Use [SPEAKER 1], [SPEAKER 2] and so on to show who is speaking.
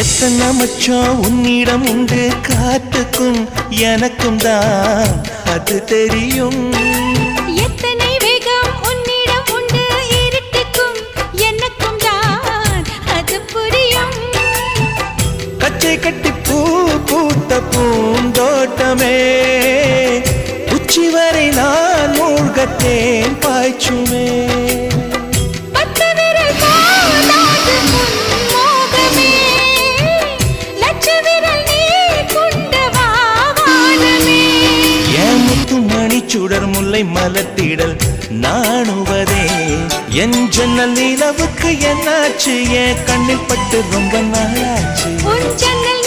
[SPEAKER 1] எத்தனை மச்சம் உன்னிடம் உண்டு காத்துக்கும் எனக்கும் தான் அது தெரியும்.
[SPEAKER 2] எத்தனை வேகம் உன்னிடம் உண்டு இருட்டுக்கும் எனக்கும் தான் அது புரியும்.
[SPEAKER 1] கச்சை கட்டி பூ பூத்த பூந்தோட்டமே உச்சி வரை நான் மூழ்கத்தேன் பாய்ச்சுமே. சுடர் முல்லை மலர்த்திடல் நாணுவதே என் ஜன்னல் நிலவுக்கு என்னாச்சு என் கண்ணில் பட்டு ரொம்ப நாளாச்சு.
[SPEAKER 2] உன் ஜன்னல்